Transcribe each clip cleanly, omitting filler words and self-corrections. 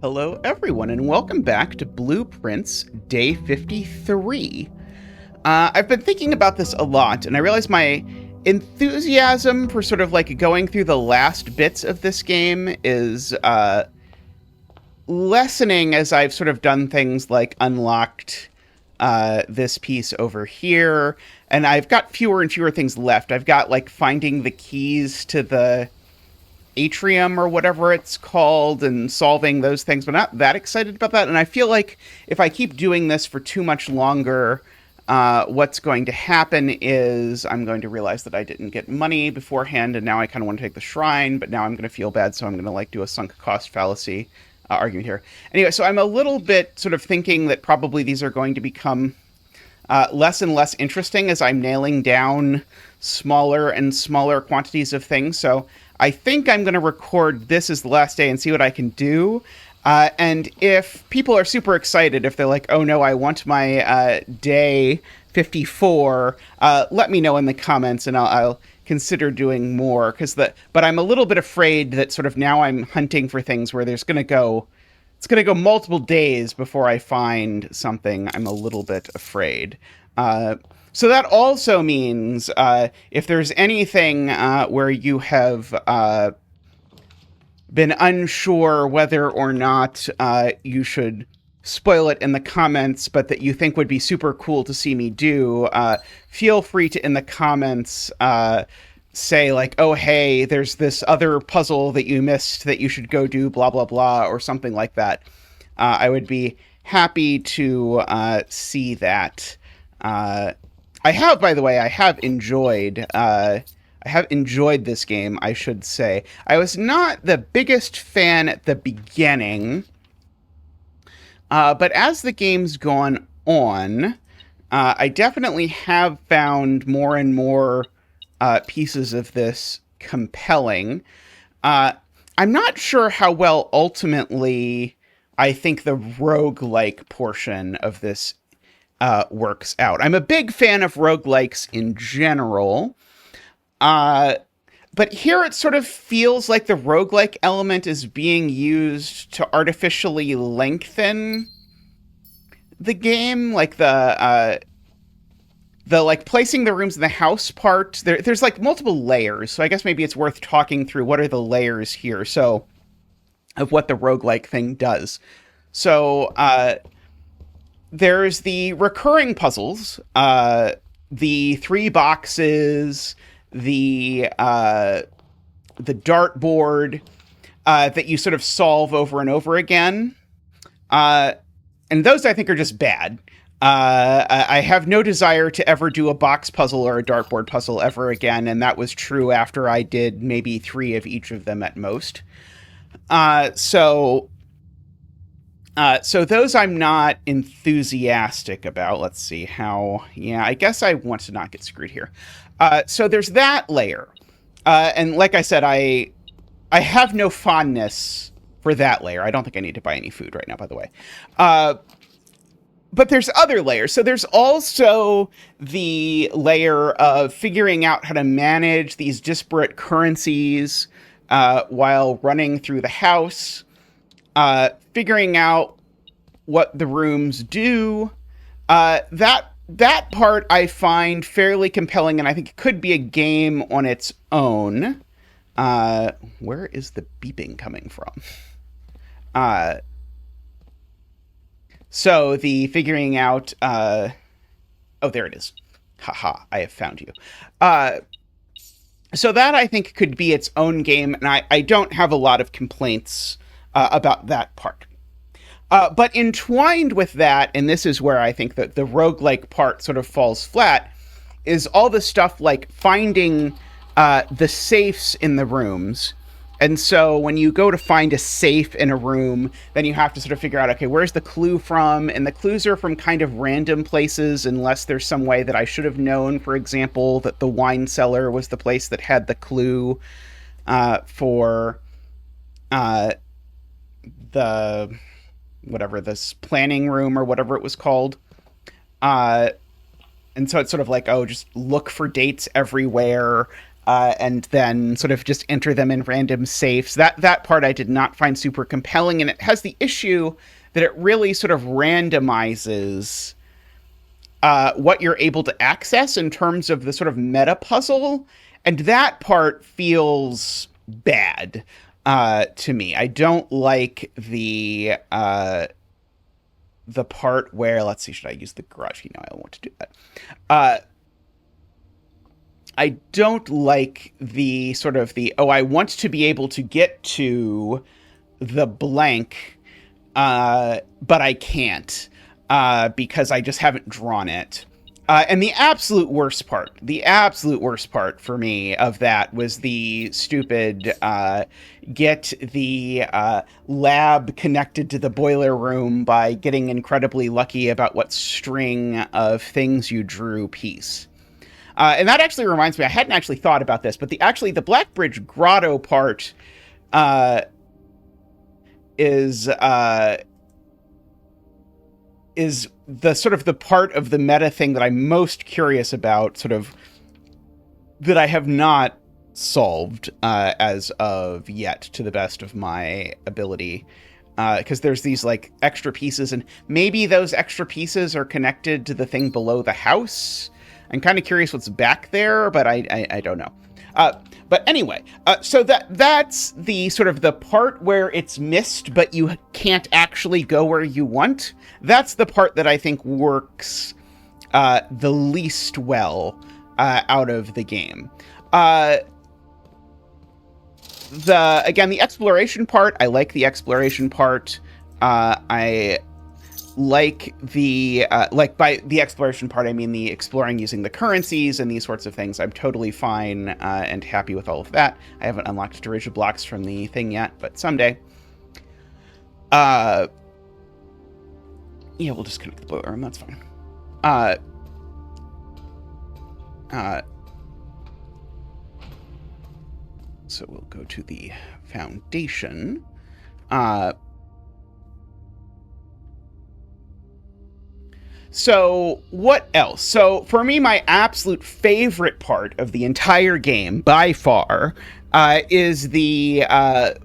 Hello, everyone, and welcome back to Blueprints Day 53. I've been thinking about this a lot, and I realize my enthusiasm for sort of like going through the last bits of this game is lessening as I've sort of done things like unlocked this piece over here, and I've got fewer and fewer things left. I've got like finding the keys to the atrium or whatever it's called and solving those things, but not that excited about that. And I feel like if I keep doing this for too much longer, what's going to happen is I'm going to realize that I didn't get money beforehand, and now I kind of want to take the shrine, but now I'm going to feel bad, so I'm going to like do a sunk cost fallacy argument here. Anyway, so I'm a little bit sort of thinking that probably these are going to become less and less interesting as I'm nailing down smaller and smaller quantities of things. So I think I'm going to record this as the last day and see what I can do. And if people are super excited, if they're like, oh no, I want my day 54, let me know in the comments and I'll consider doing more. But I'm a little bit afraid that sort of now I'm hunting for things where it's going to go multiple days before I find something. I'm a little bit afraid. So that also means if there's anything where you have been unsure whether or not you should spoil it in the comments, but that you think would be super cool to see me do, feel free to in the comments say like, oh, hey, there's this other puzzle that you missed that you should go do, blah, blah, blah, or something like that. I would be happy to see that. I have, by the way, I have enjoyed this game, I should say. I was not the biggest fan at the beginning, but as the game's gone on, I definitely have found more and more pieces of this compelling. I'm not sure how well ultimately I think the roguelike portion of this works out. I'm a big fan of roguelikes in general. But here it sort of feels like the roguelike element is being used to artificially lengthen the game. Like the like placing the rooms in the house part. There's like multiple layers. So I guess maybe it's worth talking through what are the layers here. So of what the roguelike thing does. So, there's the recurring puzzles, the 3 boxes, the dartboard that you sort of solve over and over again. And those I think are just bad. I have no desire to ever do a box puzzle or a dartboard puzzle ever again, and that was true after I did maybe 3 of each of them at most. So those I'm not enthusiastic about. Let's see how, yeah, I guess I want to not get screwed here. So there's that layer. And like I said, I have no fondness for that layer. I don't think I need to buy any food right now, by the way. But there's other layers. So there's also the layer of figuring out how to manage these disparate currencies while running through the house. Figuring out what the rooms do, that part I find fairly compelling, and I think it could be a game on its own. Where is the beeping coming from? So the figuring out, oh, there it is. Haha, I have found you. So that I think could be its own game, and I don't have a lot of complaints about that part. But entwined with that, and this is where I think that the roguelike part sort of falls flat, is all the stuff like finding the safes in the rooms. And so when you go to find a safe in a room, then you have to sort of figure out, okay, where's the clue from? And the clues are from kind of random places, unless there's some way that I should have known, for example, that the wine cellar was the place that had the clue for the whatever, this planning room or whatever it was called. And so it's sort of like, oh, just look for dates everywhere. and then sort of just enter them in random safes. That part I did not find super compelling, and it has the issue that it really sort of randomizes what you're able to access in terms of the sort of meta puzzle, and that part feels bad to me. I don't like the part where, let's see, should I use the garage key? No, I don't want to do that. I don't like the sort of I want to be able to get to the blank, but I can't because I just haven't drawn it. And the absolute worst part for me of that was the stupid get the lab connected to the boiler room by getting incredibly lucky about what string of things you drew piece. And that actually reminds me, I hadn't actually thought about this, but the Blackbridge Grotto part is the sort of the part of the meta thing that I'm most curious about, sort of, that I have not solved as of yet, to the best of my ability. Because there's these, like, extra pieces, and maybe those extra pieces are connected to the thing below the house. I'm kind of curious what's back there, but I don't know. But anyway, so that's the sort of the part where it's missed, but you can't actually go where you want. That's the part that I think works the least well out of the game. The exploration part, I like the exploration part. I like the by the exploration part, I mean the exploring using the currencies and these sorts of things. I'm totally fine and happy with all of that. I haven't unlocked derision blocks from the thing yet, but someday. Yeah, we'll just connect the boiler room. That's fine. So we'll go to the foundation. So what else? So for me, my absolute favorite part of the entire game, by far, is the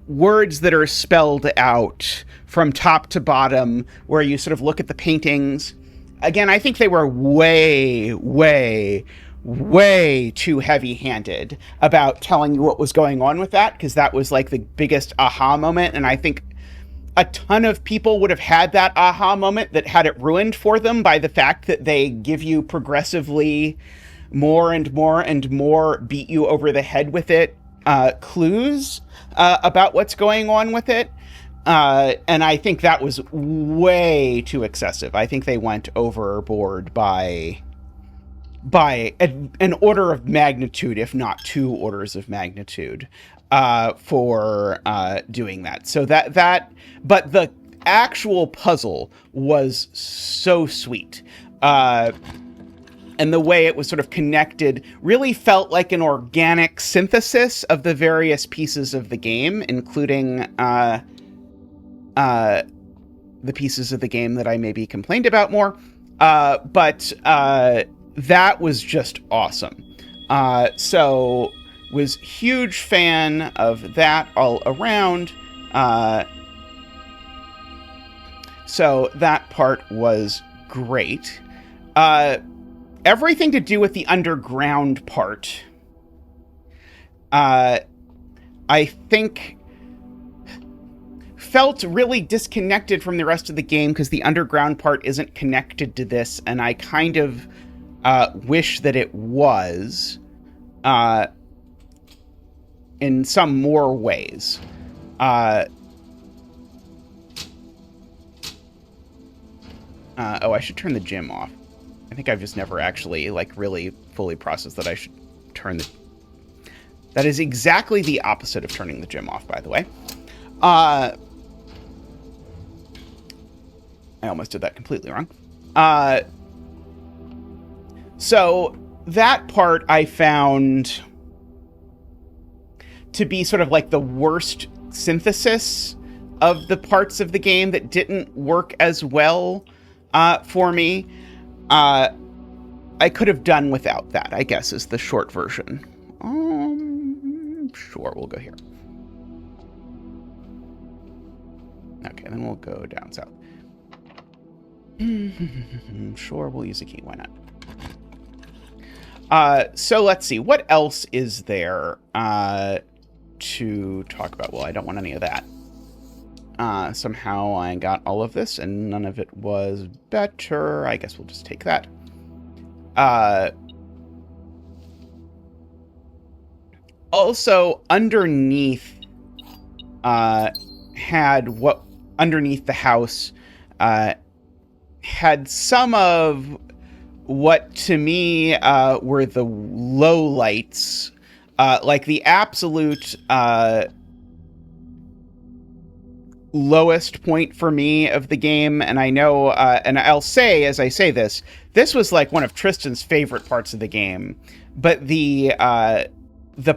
words that are spelled out from top to bottom, where you sort of look at the paintings. Again, I think they were way, way, way too heavy-handed about telling you what was going on with that, because that was like the biggest aha moment, and I think a ton of people would have had that aha moment that had it ruined for them by the fact that they give you progressively more and more and more, beat you over the head with it, clues about what's going on with it. And I think that was way too excessive. I think they went overboard by an order of magnitude, if not 2 orders of magnitude, for doing that. So but the actual puzzle was so sweet. And the way it was sort of connected really felt like an organic synthesis of the various pieces of the game, including the pieces of the game that I maybe complained about more. But that was just awesome. So was huge fan of that all around. So that part was great. Everything to do with the underground part, I think felt really disconnected from the rest of the game because the underground part isn't connected to this, and I kind of wish that it was in some more ways. Oh, I should turn the gym off. I think I've just never actually, like, really fully processed that I should turn the... That is exactly the opposite of turning the gym off, by the way. I almost did that completely wrong. So that part I found to be sort of like the worst synthesis of the parts of the game that didn't work as well for me. I could have done without that, I guess, is the short version Sure, we'll go here. Okay, then we'll go down south. Sure, we'll use a key. Why not? So let's see. What else is there to talk about? Well, I don't want any of that. Somehow I got all of this, and none of it was better. I guess we'll just take that. Also, underneath underneath the house had some of what to me were the low lights, like the absolute lowest point for me of the game. And I know, and I'll say, as I say this was like one of Tristan's favorite parts of the game, but the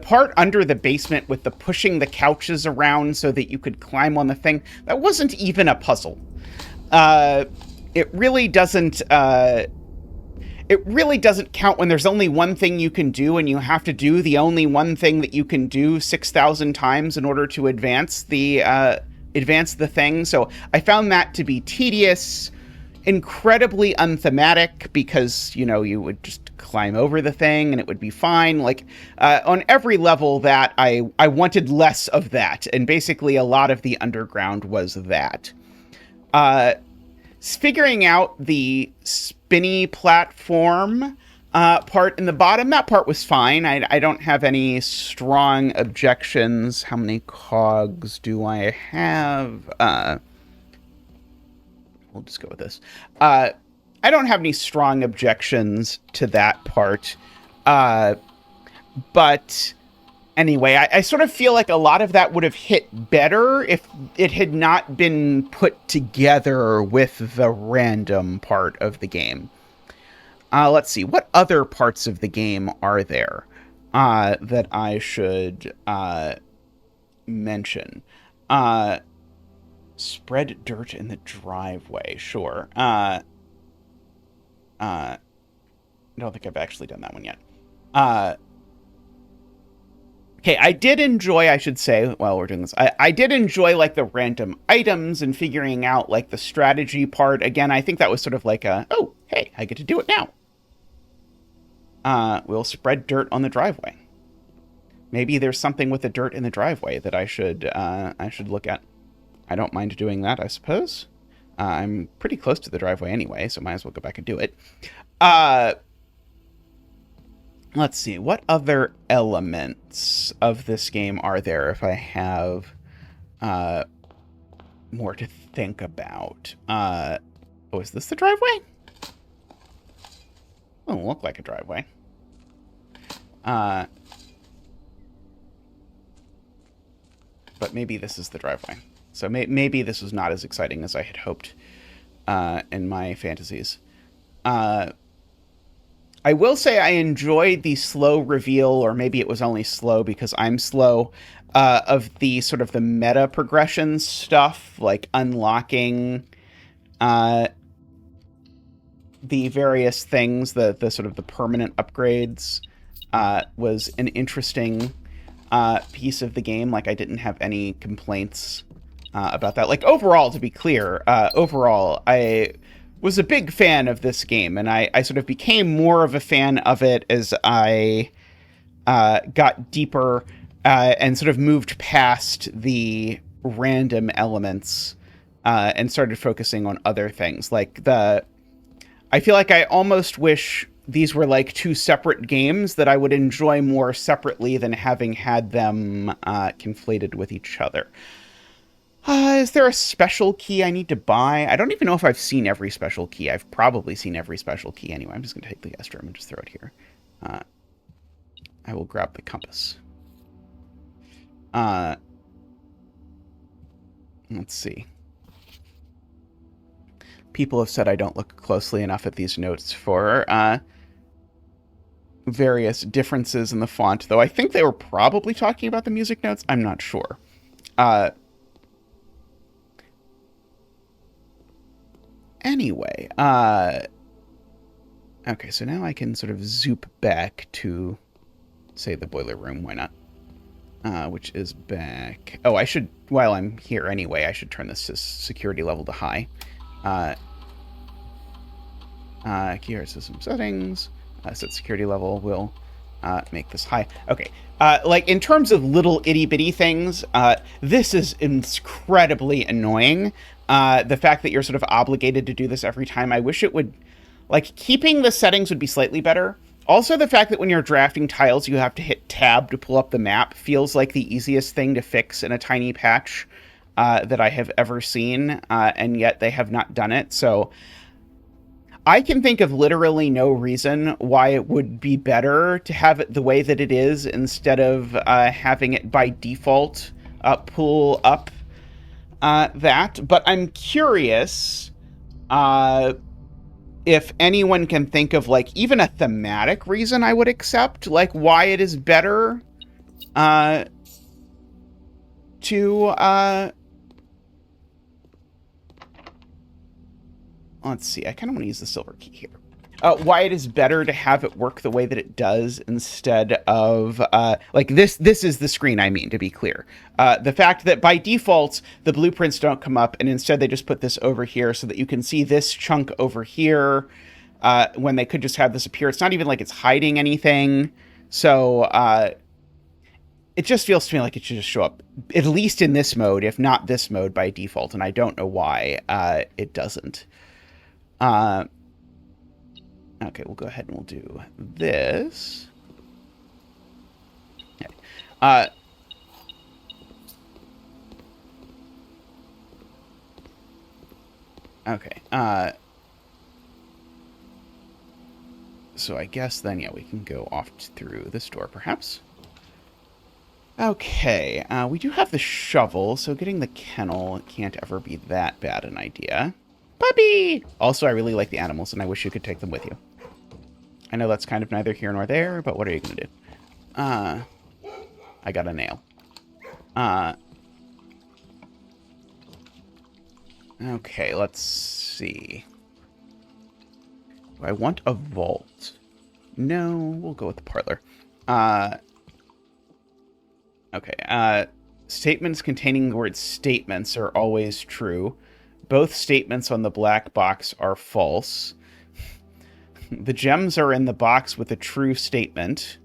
part under the basement with the pushing the couches around so that you could climb on the thing, that wasn't even a puzzle. It really doesn't count when there's only one thing you can do, and you have to do the only one thing that you can do 6,000 times in order to advance the thing. So I found that to be tedious, incredibly unthematic, because, you know, you would just climb over the thing and it would be fine. Like, on every level that I wanted less of that, and basically a lot of the underground was that. Figuring out the spinny platform part in the bottom, that part was fine. I don't have any strong objections. How many cogs do I have? We'll just go with this. I don't have any strong objections to that part. But anyway, I sort of feel like a lot of that would have hit better if it had not been put together with the random part of the game. Let's see. What other parts of the game are there that I should mention? Spread dirt in the driveway. Sure. I don't think I've actually done that one yet. Okay, I did enjoy, I should say, while we're doing this, I did enjoy, like, the random items and figuring out, like, the strategy part. Again, I think that was sort of like oh, hey, I get to do it now. We'll spread dirt on the driveway. Maybe there's something with the dirt in the driveway that I should look at. I don't mind doing that, I suppose. I'm pretty close to the driveway anyway, so might as well go back and do it. Let's see, what other elements of this game are there if I have more to think about? Oh, is this the driveway? Doesn't look like a driveway. But maybe this is the driveway. So maybe this was not as exciting as I had hoped in my fantasies. I will say I enjoyed the slow reveal, or maybe it was only slow because I'm slow, of the sort of the meta progression stuff, like unlocking the various things, the sort of the permanent upgrades, was an interesting piece of the game. Like, I didn't have any complaints about that. Like, overall, to be clear, I was a big fan of this game, and I sort of became more of a fan of it as I got deeper and sort of moved past the random elements and started focusing on other things. Like, I feel like I almost wish these were like two separate games that I would enjoy more separately than having had them conflated with each other. Is there a special key I need to buy? I don't even know if I've seen every special key. I've probably seen every special key anyway. I'm just going to take the guest room and just throw it here. I will grab the compass. Let's see. People have said I don't look closely enough at these notes for various differences in the font, though I think they were probably talking about the music notes. I'm not sure. Anyway, okay, so now I can sort of zoop back to say the boiler room. Why not? Which is back. Oh, I should, while I'm here anyway, I should turn this to security level to high. Here system settings. Set security level. We'll make this high. Okay. Like, in terms of little itty-bitty things, this is incredibly annoying. The fact that you're sort of obligated to do this every time. I wish it would... Like, keeping the settings would be slightly better. Also, the fact that when you're drafting tiles, you have to hit tab to pull up the map feels like the easiest thing to fix in a tiny patch that I have ever seen, and yet they have not done it. So I can think of literally no reason why it would be better to have it the way that it is instead of having it by default pull up that. But I'm curious... if anyone can think of, like, even a thematic reason I would accept, like, why it is better let's see, I kind of want to use the silver key here. Why it is better to have it work the way that it does instead of, like, this is the screen, I mean, to be clear. The fact that by default, the blueprints don't come up, and instead they just put this over here so that you can see this chunk over here when they could just have this appear. It's not even like it's hiding anything. So it just feels to me like it should just show up, at least in this mode, if not this mode by default, and I don't know why it doesn't. Okay, we'll go ahead and we'll do this. Okay. Okay. So I guess then, yeah, we can go off through this door, perhaps. Okay. We do have the shovel, so getting the kennel can't ever be that bad an idea. Puppy! Also, I really like the animals, and I wish you could take them with you. I know that's kind of neither here nor there, but what are you going to do? I got a nail. Okay, let's see. Do I want a vault? No, we'll go with the parlor. Okay, statements containing the word statements are always true. Both statements on the black box are false. The gems are in the box with a true statement.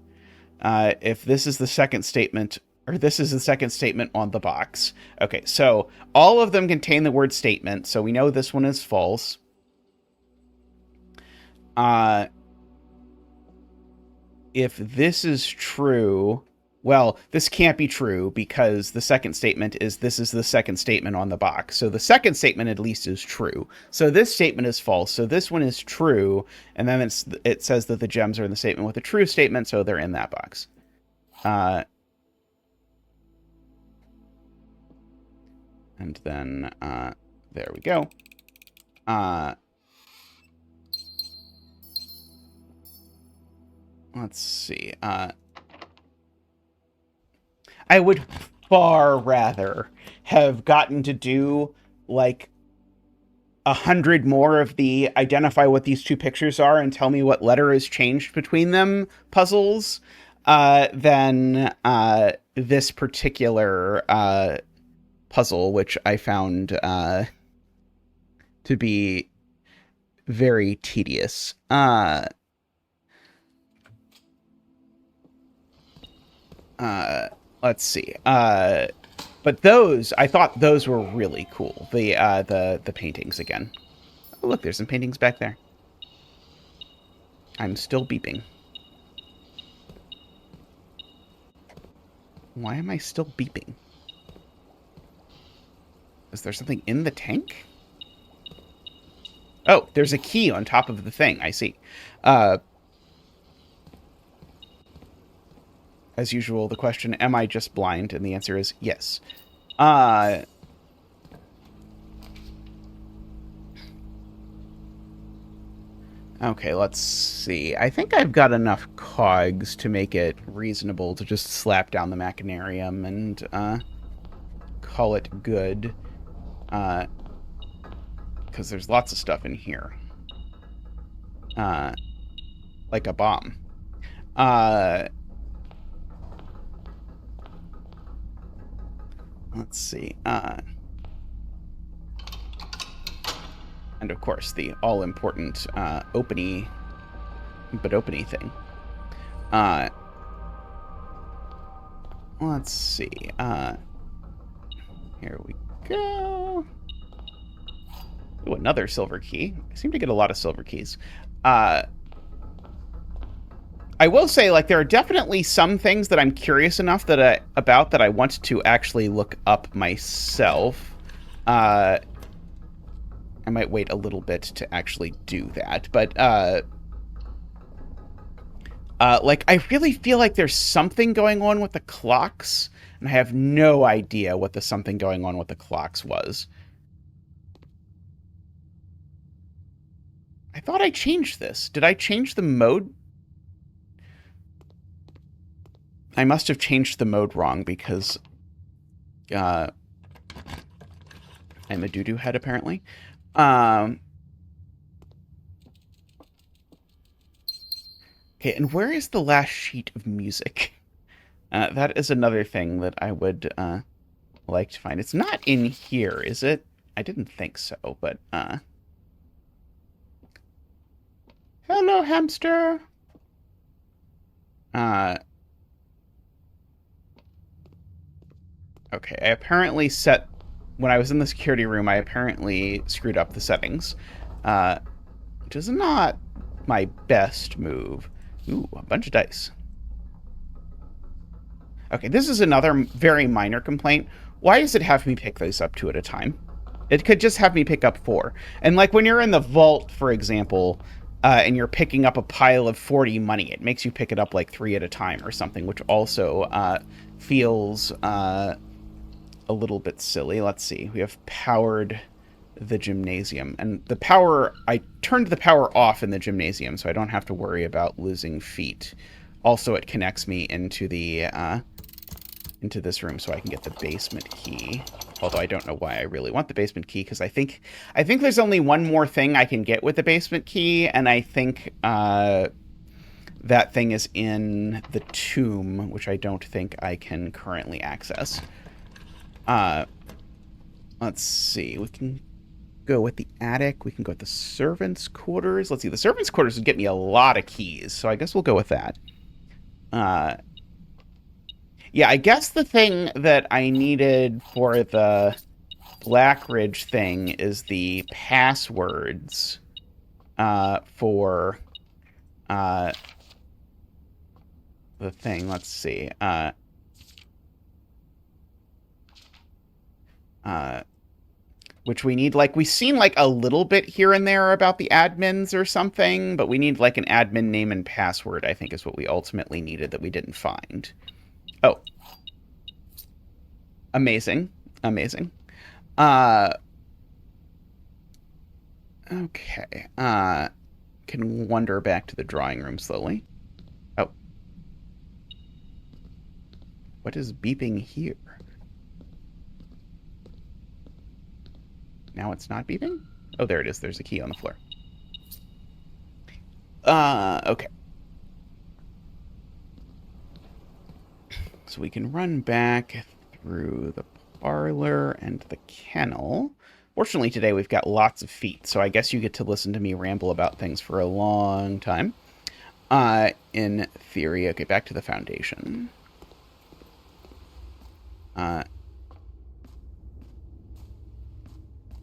If this is the second statement, or this is the second statement on the box. Okay, so all of them contain the word statement, so we know this one is false. If this is true... Well, this can't be true because the second statement is this is the second statement on the box. So the second statement at least is true. So this statement is false. So this one is true. And then it says that the gems are in the statement with a true statement. So they're in that box. And then there we go. Let's see. I would far rather have gotten to do, like, 100 more of the identify what these two pictures are and tell me what letter is changed between them puzzles than this particular puzzle, which I found to be very tedious. Let's see. But those, I thought those were really cool. The paintings again. Oh, look, there's some paintings back there. I'm still beeping. Why am I still beeping? Is there something in the tank? Oh, there's a key on top of the thing. I see. As usual, the question, am I just blind? And the answer is yes. Okay, let's see. I think I've got enough cogs to make it reasonable to just slap down the machinarium and call it good. Because there's lots of stuff in here. Like a bomb. Let's see. And of course, the all-important openy thing. Let's see. Here we go. Ooh, another silver key. I seem to get a lot of silver keys. I will say, like, there are definitely some things that I'm curious enough about that I want to actually look up myself. I might wait a little bit to actually do that, but like, I really feel like there's something going on with the clocks, and I have no idea what the something going on with the clocks was. I thought I changed this. Did I change the mode? I must have changed the mode wrong because I'm a doo-doo head, apparently. Okay, and where is the last sheet of music? That is another thing that I would like to find. It's not in here, is it? I didn't think so, but... Hello, hamster! Okay, I apparently set... When I was in the security room, I apparently screwed up the settings. Which is not my best move. Ooh, a bunch of dice. Okay, this is another very minor complaint. Why does it have me pick those up 2 at a time? It could just have me pick up 4. And like when you're in the vault, for example, and you're picking up a pile of 40 money, it makes you pick it up like 3 at a time or something, which also feels a little bit silly. Let's see. We have powered the gymnasium. And the power... I turned the power off in the gymnasium, so I don't have to worry about losing feet. Also, it connects me into the... into this room so I can get the basement key. Although I don't know why I really want the basement key, because I think there's only one more thing I can get with the basement key, and I think that thing is in the tomb, which I don't think I can currently access. Let's see. We can go with the attic. We can go with the servants' quarters. Let's see. The servants' quarters would get me a lot of keys, so I guess we'll go with that. Yeah, I guess the thing that I needed for the Blackridge thing is the passwords for the thing. Let's see. Which we need, like, we've seen, like, a little bit here and there about the admins or something, but we need, like, an admin name and password, I think is what we ultimately needed that we didn't find. Oh. Amazing. Amazing. Okay. Can wander back to the drawing room slowly. Oh. What is beeping here? Now it's not beeping? Oh, there it is. There's a key on the floor. Okay. So we can run back through the parlor and the kennel. Fortunately, today we've got lots of feet, so I guess you get to listen to me ramble about things for a long time. In theory, okay, back to the foundation.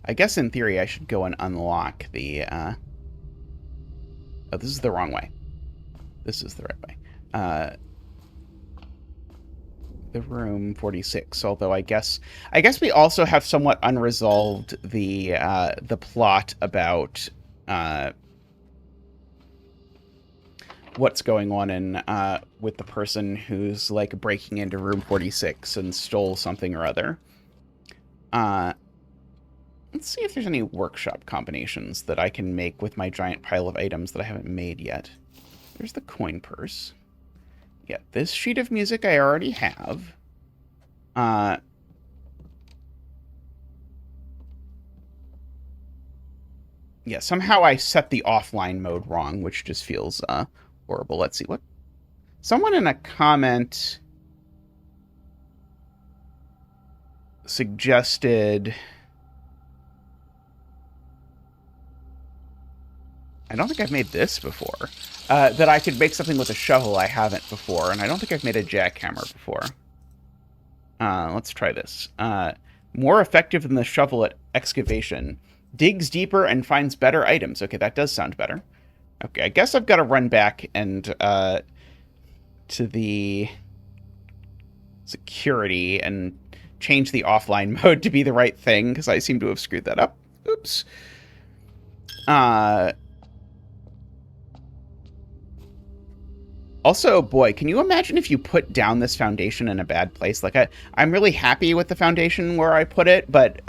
I guess in theory I should go and unlock the, oh, this is the wrong way. This is the right way. The room 46, although I guess we also have somewhat unresolved the plot about what's going on in with the person who's like breaking into room 46 and stole something or other. Let's see if there's any workshop combinations that I can make with my giant pile of items that I haven't made yet. There's the coin purse. Yeah, this sheet of music I already have. Yeah, somehow I set the offline mode wrong, which just feels horrible. Let's see what... Someone in a comment suggested... I don't think I've made this before. That I could make something with a shovel I haven't before, and I don't think I've made a jackhammer before. Let's try this. More effective than the shovel at excavation. Digs deeper and finds better items. Okay, that does sound better. Okay, I guess I've got to run back and to the security and change the offline mode to be the right thing, because I seem to have screwed that up. Oops. Also, boy, can you imagine if you put down this foundation in a bad place? Like, I'm really happy with the foundation where I put it, but,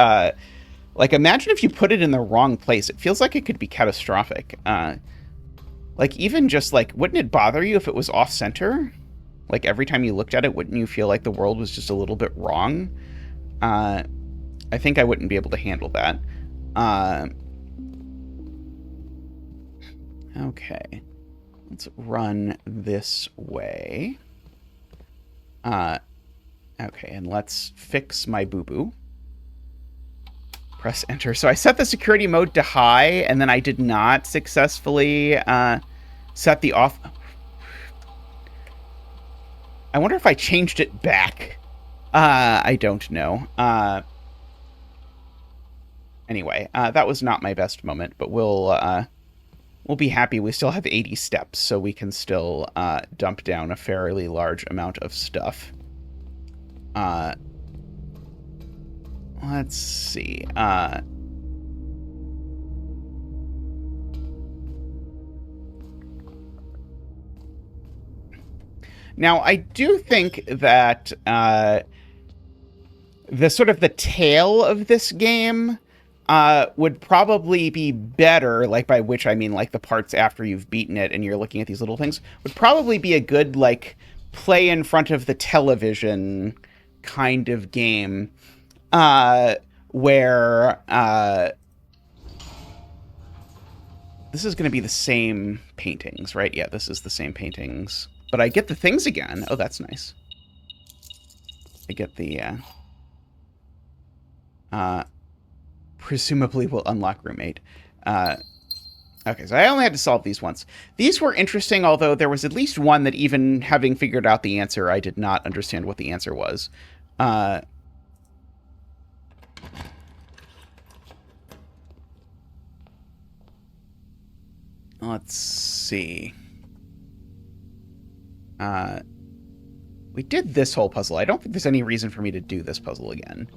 like, imagine if you put it in the wrong place. It feels like it could be catastrophic. Like, even just, like, wouldn't it bother you if it was off-center? Like, every time you looked at it, wouldn't you feel like the world was just a little bit wrong? I think I wouldn't be able to handle that. Okay. Let's run this way. Okay, and let's fix my boo-boo. Press enter. So I set the security mode to high, and then I did not successfully set the off... I wonder if I changed it back. I don't know. Anyway, that was not my best moment, but we'll be happy we still have 80 steps, so we can still dump down a fairly large amount of stuff. Let's see. Now, I do think that the sort of the tail of this game would probably be better, like, by which I mean, like, the parts after you've beaten it and you're looking at these little things, would probably be a good, like, play in front of the television kind of game, where, this is going to be the same paintings, right? Yeah, this is the same paintings. But I get the things again. Oh, that's nice. I get the, presumably will unlock roommate. Okay, so I only had to solve these once. These were interesting, although there was at least one that, even having figured out the answer, I did not understand what the answer was. Let's see. We did this whole puzzle. I don't think there's any reason for me to do this puzzle again.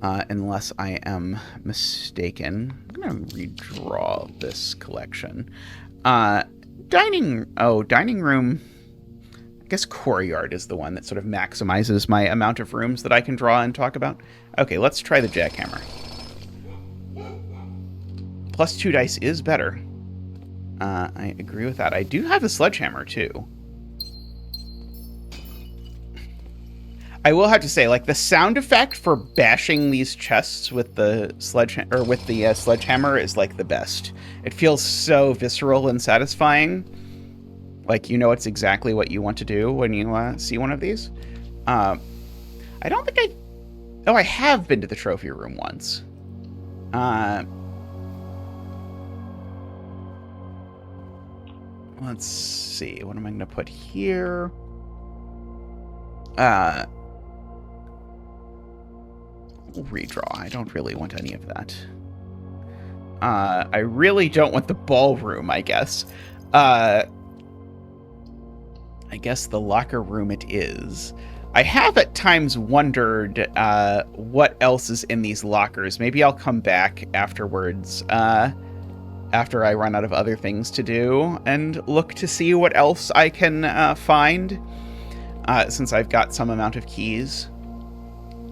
Unless I am mistaken. I'm going to redraw this collection. Dining room. I guess courtyard is the one that sort of maximizes my amount of rooms that I can draw and talk about. Okay, let's try the jackhammer. +2 dice is better. I agree with that. I do have the sledgehammer, too. I will have to say, like, the sound effect for bashing these chests with the sledgehammer is, like, the best. It feels so visceral and satisfying. Like, you know it's exactly what you want to do when you see one of these. I don't think I... Oh, I have been to the trophy room once. Let's see. What am I going to put here? Redraw. I don't really want any of that. I really don't want the ballroom, I guess. I guess the locker room it is. I have at times wondered what else is in these lockers. Maybe I'll come back afterwards, after I run out of other things to do, and look to see what else I can find, since I've got some amount of keys.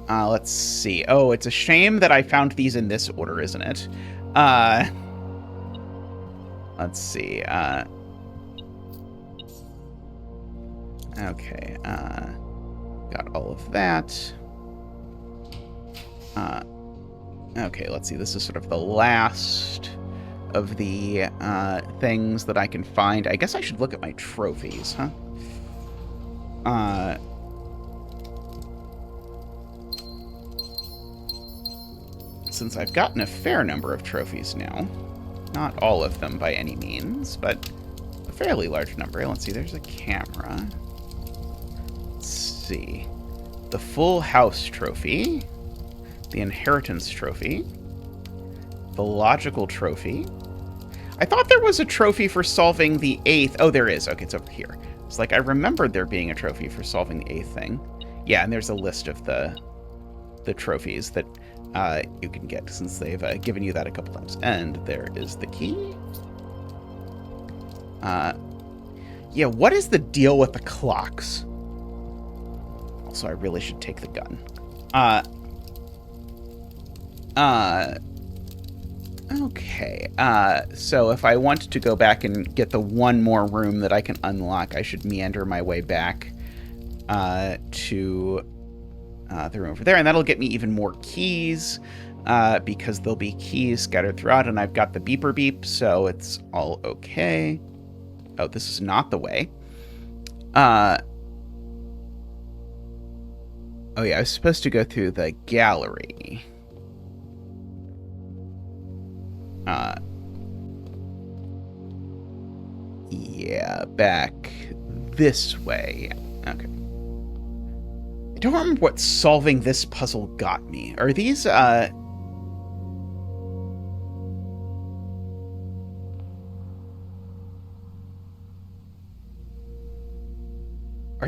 Let's see. Oh, it's a shame that I found these in this order, isn't it? Let's see. Okay. Got all of that. Okay, let's see. This is sort of the last of the things that I can find. I guess I should look at my trophies, huh? since I've gotten a fair number of trophies now, not all of them by any means, but a fairly large number. Let's see, there's a camera. Let's see. The Full House Trophy, the Inheritance Trophy, the Logical Trophy. I thought there was a trophy for solving the 8th. Oh, there is. Okay, it's over here. It's like I remembered there being a trophy for solving the 8th thing. Yeah, and there's a list of the trophies that you can get since they've given you that a couple times. And there is the key. Yeah, what is the deal with the clocks? Also, I really should take the gun. Okay, so if I want to go back and get the one more room that I can unlock, I should meander my way back to the room over there, and that'll get me even more keys, because there'll be keys scattered throughout, and I've got the beeper beep, so it's all okay. Oh, this is not the way. Oh yeah, I was supposed to go through the gallery. Yeah, back this way. Okay. I don't remember what solving this puzzle got me. Are these, Are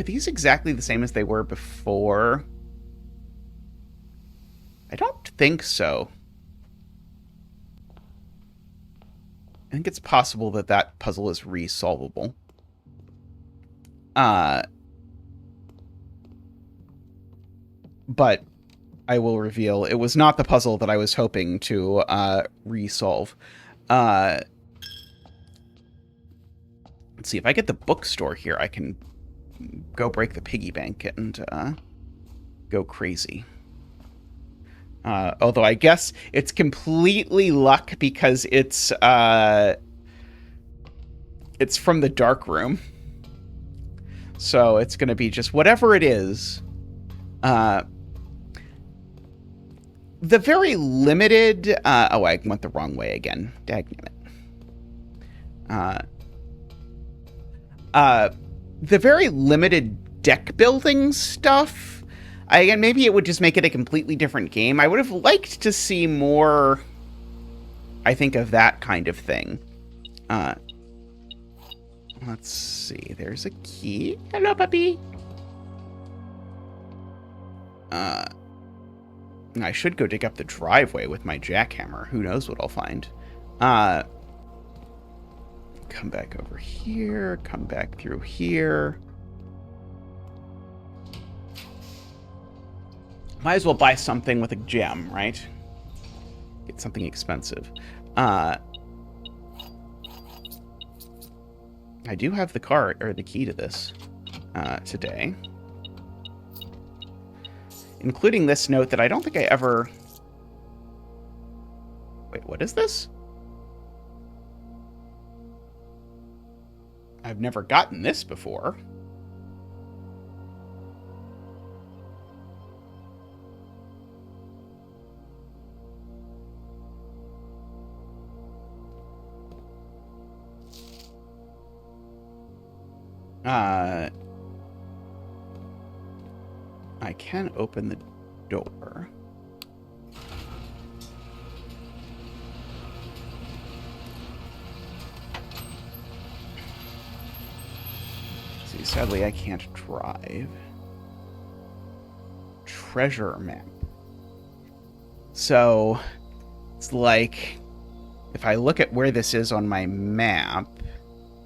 these exactly the same as they were before? I don't think so. I think it's possible that that puzzle is resolvable. But I will reveal it was not the puzzle that I was hoping to resolve. Let's see, if I get the bookstore here, I can go break the piggy bank and go crazy. Although I guess it's completely luck because it's from the dark room. So it's going to be just whatever it is. The very limited... oh, I went the wrong way again. Dagnammit. The very limited deck building stuff... Again, maybe it would just make it a completely different game. I would have liked to see more, I think, of that kind of thing. Let's see. There's a key. Hello, puppy. I should go dig up the driveway with my jackhammer. Who knows what I'll find. Come back over here. Come back through here. Might as well buy something with a gem, right? Get something expensive. I do have the car, or the key to this, today. Including this note that I don't think I ever... Wait, what is this? I've never gotten this before. I can open the door. See, sadly, I can't drive. Treasure map. So, it's like, if I look at where this is on my map,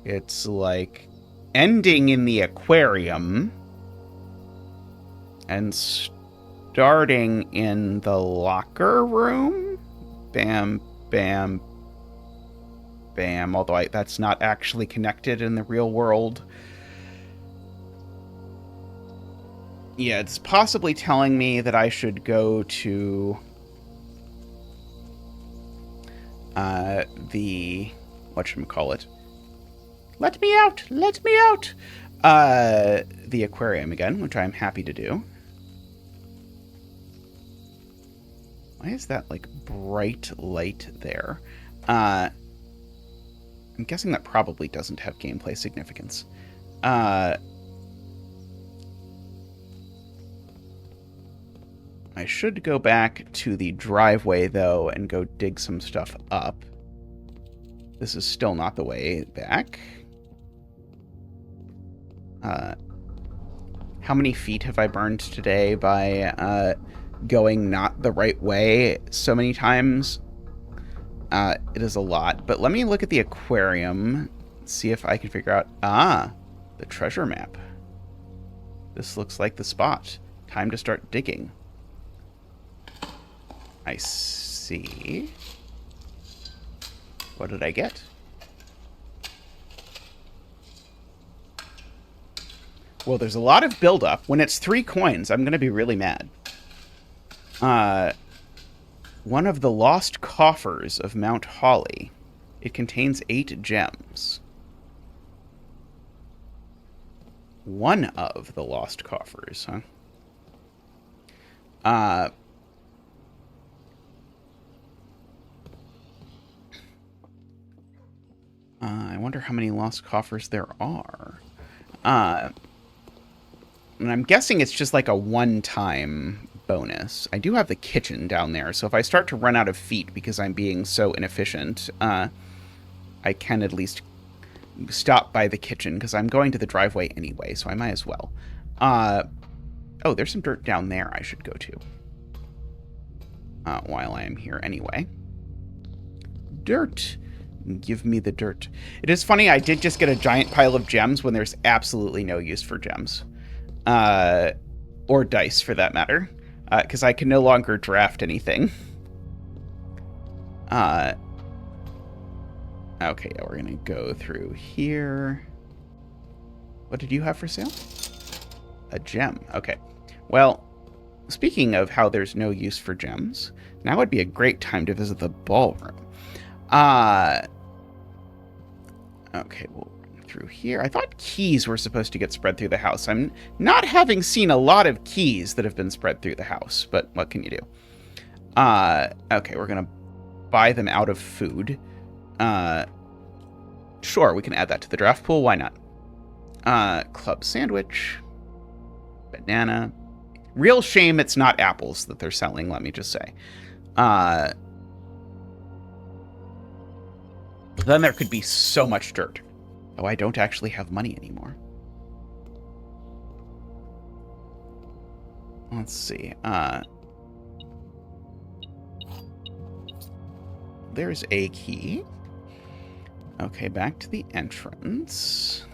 it's like ending in the aquarium and starting in the locker room. Bam, bam, bam. Although that's not actually connected in the real world. Yeah, it's possibly telling me that I should go to the whatchamacallit. Let me out! Let me out! The aquarium again, which I'm happy to do. Why is that, like, bright light there? I'm guessing that probably doesn't have gameplay significance. I should go back to the driveway, though, and go dig some stuff up. This is still not the way back. How many feet have I burned today by going not the right way so many times? It is a lot. But let me look at the aquarium, see if I can figure out... the treasure map. This looks like the spot. Time to start digging. I see. What did I get? Well, there's a lot of buildup. When it's 3 coins, I'm going to be really mad. One of the lost coffers of Mount Holly. It contains 8 gems. One of the lost coffers, huh? I wonder how many lost coffers there are. And I'm guessing it's just like a one-time bonus. I do have the kitchen down there, so if I start to run out of feet because I'm being so inefficient, I can at least stop by the kitchen, because I'm going to the driveway anyway, so I might as well. Oh, there's some dirt down there I should go to. While I am here anyway. Dirt. Give me the dirt. It is funny, I did just get a giant pile of gems when there's absolutely no use for gems. Or dice, for that matter. Because I can no longer draft anything. Okay, yeah, we're going to go through here. What did you have for sale? A gem. Okay. Well, speaking of how there's no use for gems, now would be a great time to visit the ballroom. Okay, we'll run through here. I thought keys were supposed to get spread through the house. I'm not having seen a lot of keys that have been spread through the house, but what can you do? Okay, we're going to buy them out of food. Sure, we can add that to the draft pool. Why not? Club sandwich. Banana. Real shame it's not apples that they're selling, let me just say. Then there could be so much dirt. Oh, I don't actually have money anymore. Let's see. There's a key. Okay, back to the entrance.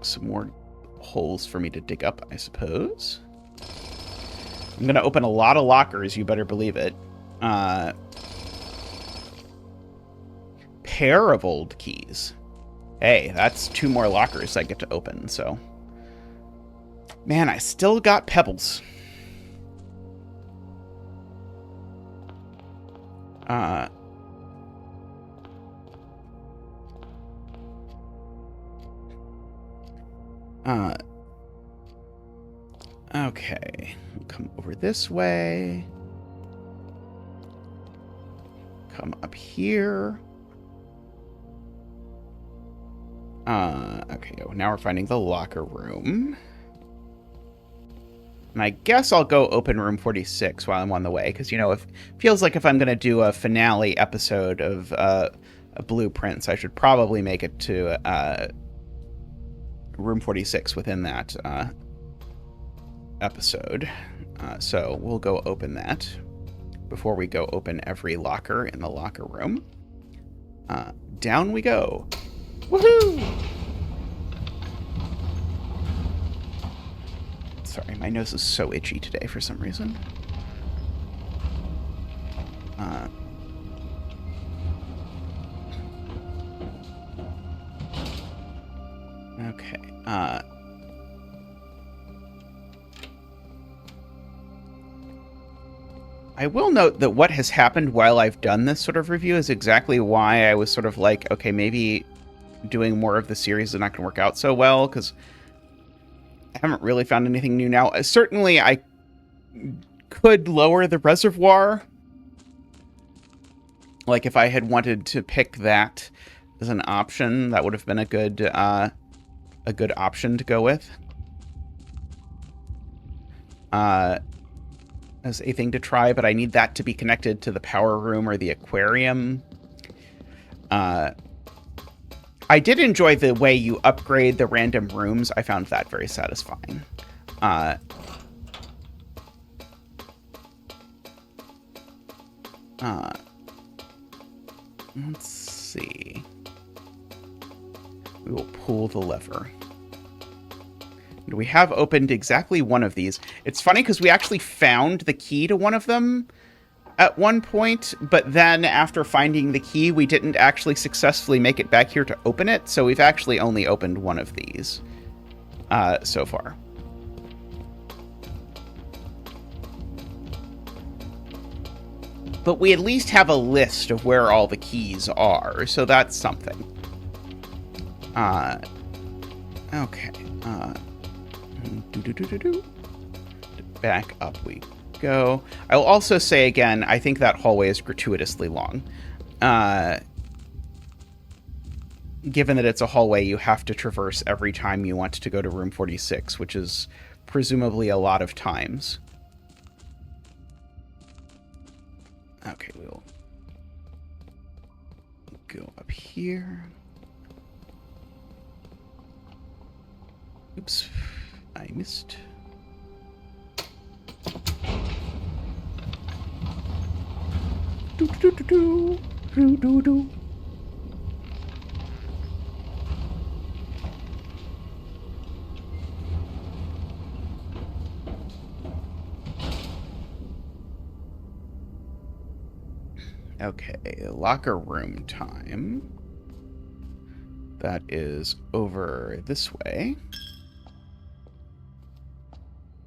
Some more holes for me to dig up, I suppose. I'm going to open a lot of lockers, you better believe it. Pair of old keys. Hey, that's 2 more lockers I get to open, so... Man, I still got pebbles. Okay. We'll come over this way. Come up here. Okay, now we're finding the locker room. And I guess I'll go open room 46 while I'm on the way, because, you know, it feels like if I'm going to do a finale episode of Blueprints, I should probably make it to room 46 within that episode. So we'll go open that before we go open every locker in the locker room. Down we go. Woohoo! Sorry, my nose is so itchy today for some reason. Okay. I will note that what has happened while I've done this sort of review is exactly why I was sort of like, okay, maybe doing more of the series is not going to work out so well, because I haven't really found anything new now. Certainly, I could lower the reservoir. Like, if I had wanted to pick that as an option, that would have been a good option to go with. As a thing to try, but I need that to be connected to the power room or the aquarium. I did enjoy the way you upgrade the random rooms. I found that very satisfying. Let's see. We will pull the lever. We have opened exactly one of these. It's funny because we actually found the key to one of them at one point, but then after finding the key, we didn't actually successfully make it back here to open it, so we've actually only opened one of these so far. But we at least have a list of where all the keys are, so that's something. Okay. Back up we go. I will also say again, I think that hallway is gratuitously long. Given that it's a hallway you have to traverse every time you want to go to room 46, which is presumably a lot of times. Okay, we'll go up here. Oops, I missed. Okay, locker room time. That is over this way.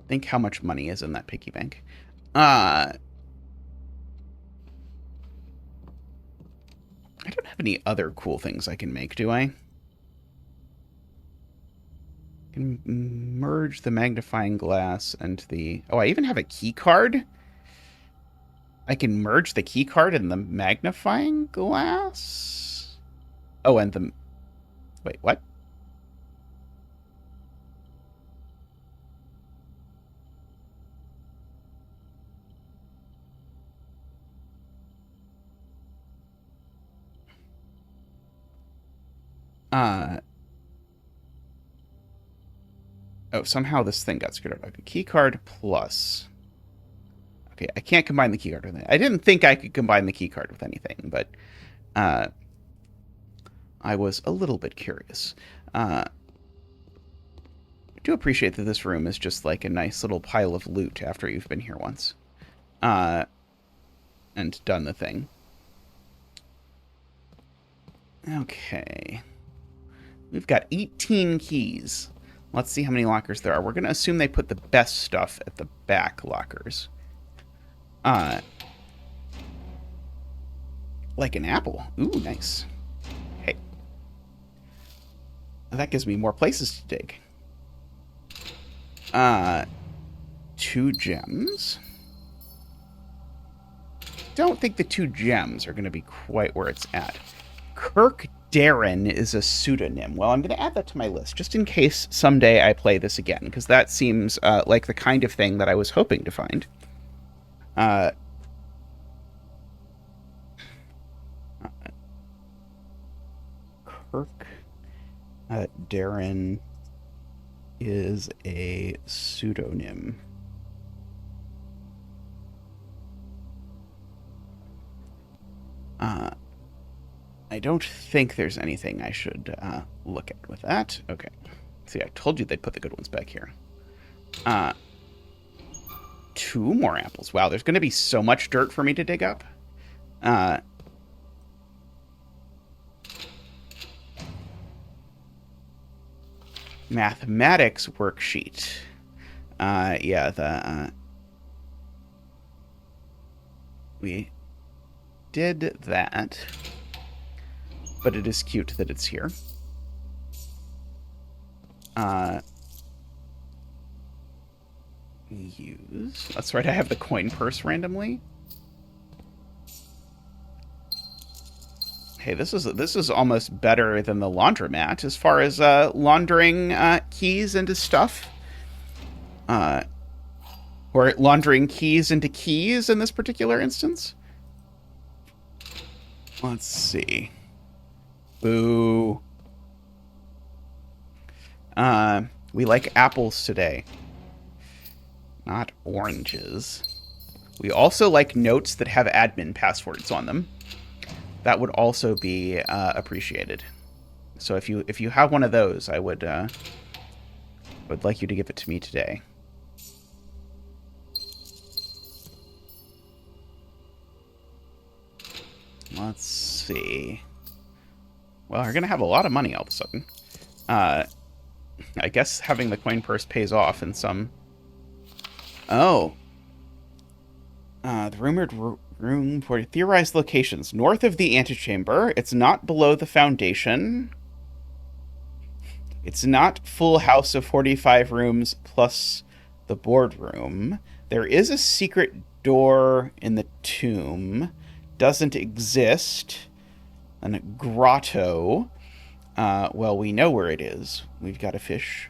Think how much money is in that piggy bank. I don't have any other cool things I can make, do I? I can merge the magnifying glass and the... Oh, I even have a key card? I can merge the key card and the magnifying glass? Oh, and the... Wait, what? Oh, somehow this thing got screwed up. Okay, key card plus... Okay, I can't combine the keycard with it. I didn't think I could combine the keycard with anything, but I was a little bit curious. I do appreciate that this room is just like a nice little pile of loot after you've been here once. And done the thing. Okay. We've got 18 keys. Let's see how many lockers there are. We're going to assume they put the best stuff at the back lockers. Like an apple. Ooh, nice. Hey. That gives me more places to dig. 2 gems. Don't think the 2 gems are going to be quite where it's at. Kirk Darren is a pseudonym. Well, I'm going to add that to my list, just in case someday I play this again, because that seems like the kind of thing that I was hoping to find. Kirk Darren is a pseudonym. I don't think there's anything I should look at with that. Okay. See, I told you they'd put the good ones back here. 2 more apples. Wow, there's going to be so much dirt for me to dig up. Mathematics worksheet. Yeah, we did that. But it is cute that it's here. use. That's right, I have the coin purse randomly. Hey, this is almost better than the laundromat as far as laundering keys into stuff. Or laundering keys into keys in this particular instance. Let's see. Boo. We like apples today, not oranges. We also like notes that have admin passwords on them. That would also be appreciated. So if you have one of those, I would like you to give it to me today. Let's see. Well, we're gonna have a lot of money all of a sudden. I guess having the coin purse pays off in some. Oh. The rumored room for theorized locations north of the antechamber. It's not below the foundation. It's not full house of 45 rooms plus the boardroom. There is a secret door in the tomb. Doesn't exist. And a grotto. Well, we know where it is. We've got a fish.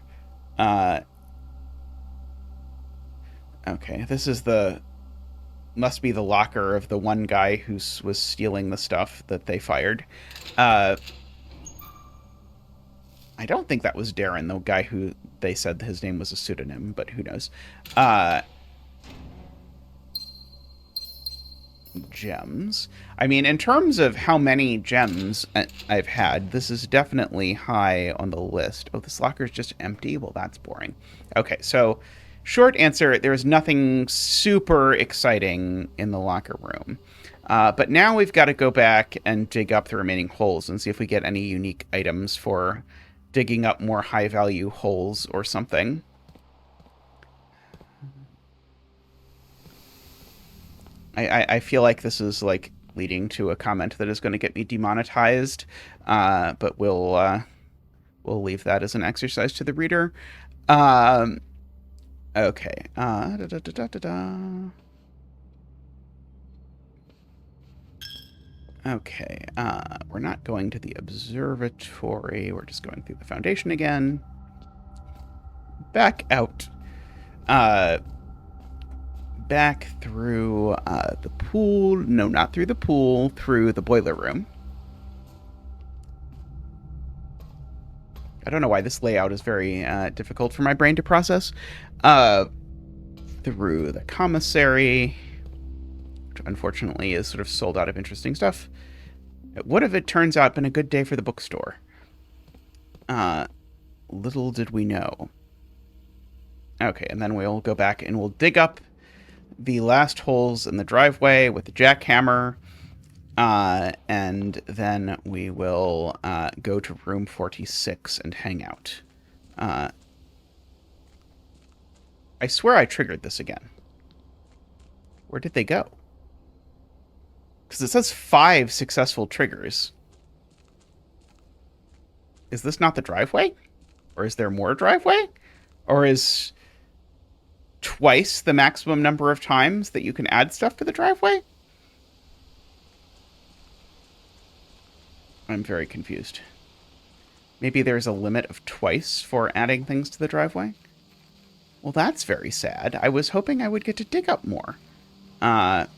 Okay, this is must be the locker of the one guy who was stealing the stuff that they fired. I don't think that was Darren, the guy who they said his name was a pseudonym, but who knows. Gems. I mean, in terms of how many gems I've had, this is definitely high on the list. Oh, this locker is just empty? Well, that's boring. Okay, so short answer, there's nothing super exciting in the locker room. But now we've got to go back and dig up the remaining holes and see if we get any unique items for digging up more high-value holes or something. I feel like this is like leading to a comment that is going to get me demonetized, but we'll leave that as an exercise to the reader. Okay. Okay. We're not going to the observatory. We're just going through the foundation again. Back out. Back through the pool. No, not through the pool. Through the boiler room. I don't know why this layout is very difficult for my brain to process. Through the commissary, which unfortunately is sort of sold out of interesting stuff. What if it turns out been a good day for the bookstore? Little did we know. Okay, and then we'll go back and we'll dig up the last holes in the driveway with the jackhammer, and then we will go to room 46 and hang out. I swear I triggered this again. Where did they go? Because it says 5 successful triggers. Is this not the driveway? Or is there more driveway? Or is twice the maximum number of times that you can add stuff to the driveway? I'm very confused. Maybe there's a limit of twice for adding things to the driveway? Well, that's very sad. I was hoping I would get to dig up more. That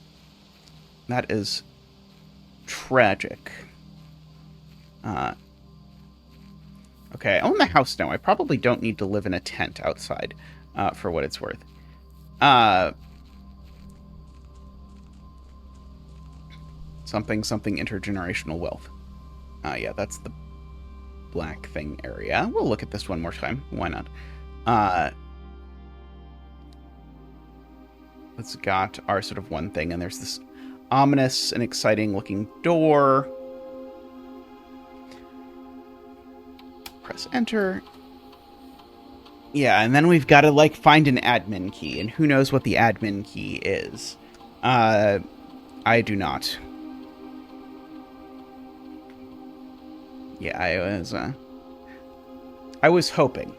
is tragic. Okay, I own the house now. I probably don't need to live in a tent outside, for what it's worth. Something intergenerational wealth. Yeah, that's the black thing area. We'll look at this one more time. Why not? It's got our sort of one thing, and there's this ominous and exciting looking door. Press enter. Yeah, and then we've got to, like, find an admin key, and who knows what the admin key is. I do not. Yeah, I was hoping.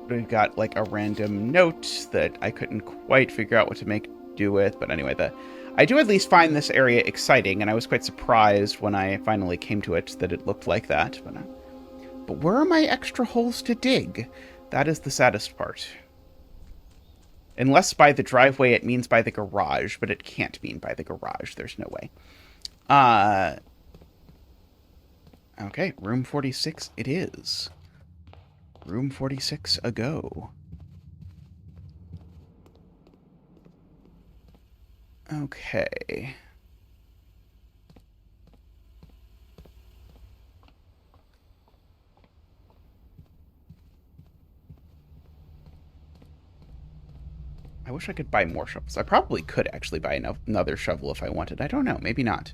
we've got like a random note that I couldn't quite figure out what to make do with. But anyway, I do at least find this area exciting, and I was quite surprised when I finally came to it that it looked like that. But where are my extra holes to dig? That is the saddest part. Unless by the driveway it means by the garage, but it can't mean by the garage. There's no way. Okay, room 46 it is. Room 46 a go. Okay. I wish I could buy more shovels. I probably could actually buy another shovel if I wanted. I don't know. Maybe not.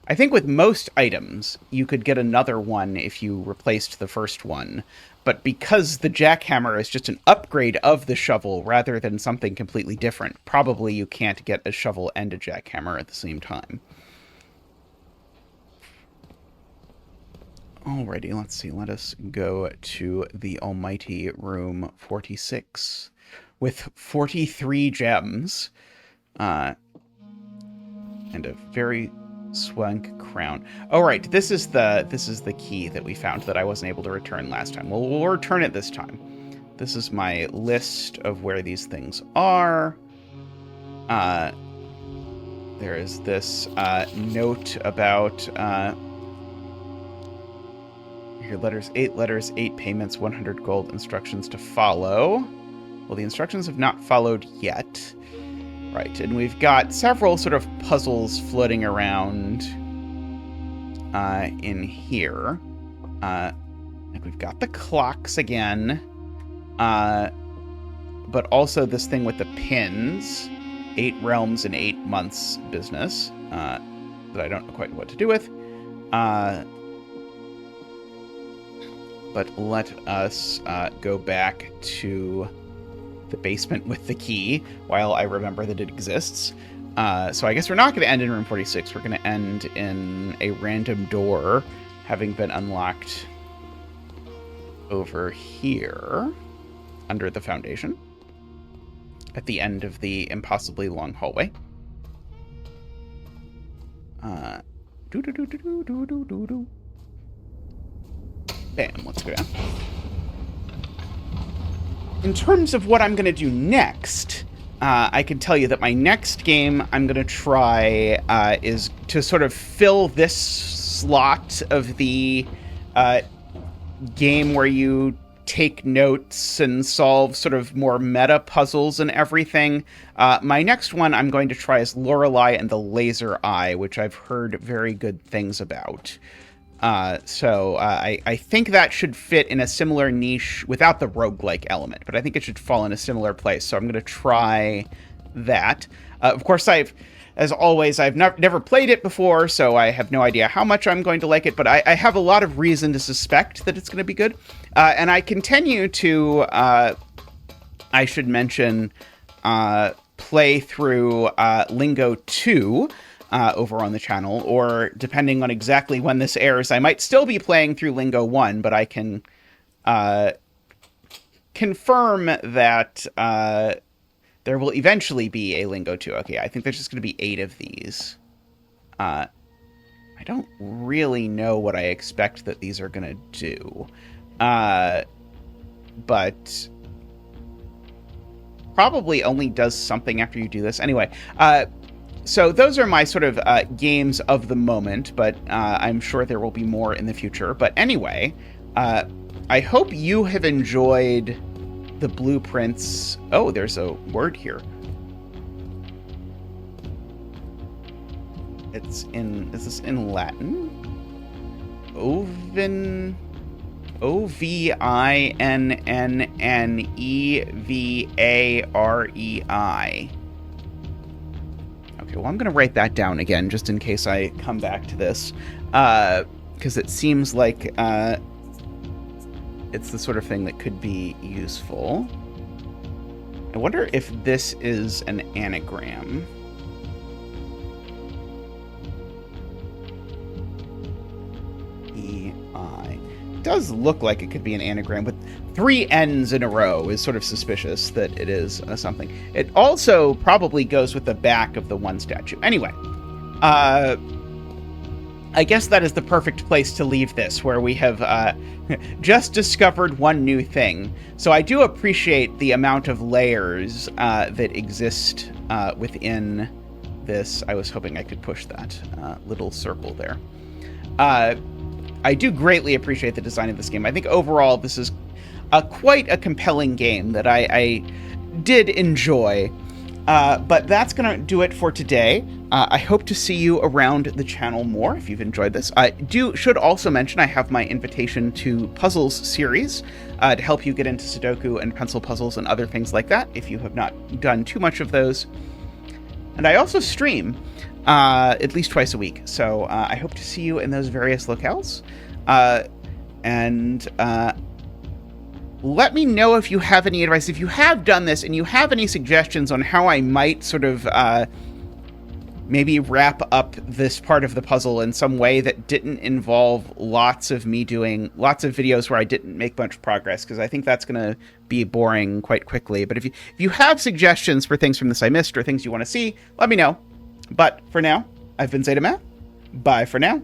I think with most items, you could get another one if you replaced the first one. But because the jackhammer is just an upgrade of the shovel rather than something completely different, probably you can't get a shovel and a jackhammer at the same time. Alrighty, let's see. Let us go to the almighty room 46 with 43 gems and a very swank crown. Oh, right. This is the key that we found that I wasn't able to return last time. Well, we'll return it this time. This is my list of where these things are. There is this note about your letters, 8 payments, 100 gold, instructions to follow. Well, the instructions have not followed yet. Right, and we've got several sort of puzzles floating around in here. Like we've got the clocks again, but also this thing with the pins, 8 realms in 8 months business, that I don't know quite what to do with. But let us go back to the basement with the key while I remember that it exists. So I guess we're not going to end in room 46. We're going to end in a random door having been unlocked over here under the foundation at the end of the impossibly long hallway. Bam, let's go down. In terms of what I'm going to do next, I can tell you that my next game I'm going to try is to sort of fill this slot of the game where you take notes and solve sort of more meta puzzles and everything. My next one I'm going to try is Lorelei and the Laser Eye, which I've heard very good things about. So I think that should fit in a similar niche without the roguelike element, but I think it should fall in a similar place. So I'm going to try that. Of course, as always, I've never played it before, so I have no idea how much I'm going to like it, but I have a lot of reason to suspect that it's going to be good. And I continue to, I should mention, play through Lingo 2, over on the channel, or depending on exactly when this airs, I might still be playing through Lingo 1, but I can confirm that there will eventually be a Lingo 2. Okay, I think there's just going to be 8 of these. I don't really know what I expect that these are going to do. But probably only does something after you do this. Anyway, so those are my sort of games of the moment, but I'm sure there will be more in the future. But anyway, I hope you have enjoyed the blueprints. Oh, there's a word here. Is this in Latin? Ovinnennevarei. Okay, well, I'm going to write that down again, just in case I come back to this, because it seems like it's the sort of thing that could be useful. I wonder if this is an anagram. E-I. does look like it could be an anagram, but 3 N's in a row is sort of suspicious that it is something. It also probably goes with the back of the one statue. Anyway, I guess that is the perfect place to leave this, where we have just discovered one new thing. So I do appreciate the amount of layers that exist within this. I was hoping I could push that little circle there. I do greatly appreciate the design of this game. I think overall this is quite a compelling game that I did enjoy. But that's going to do it for today. I hope to see you around the channel more if you've enjoyed this. I should also mention I have my Invitation to Puzzles series to help you get into Sudoku and pencil puzzles and other things like that if you have not done too much of those. And I also stream at least twice a week. So I hope to see you in those various locales. Let me know if you have any advice. If you have done this and you have any suggestions on how I might sort of maybe wrap up this part of the puzzle in some way that didn't involve lots of me doing lots of videos where I didn't make much progress, because I think that's going to be boring quite quickly. But if you have suggestions for things from this I missed or things you want to see, let me know. But for now, I've been zetamath. Bye for now.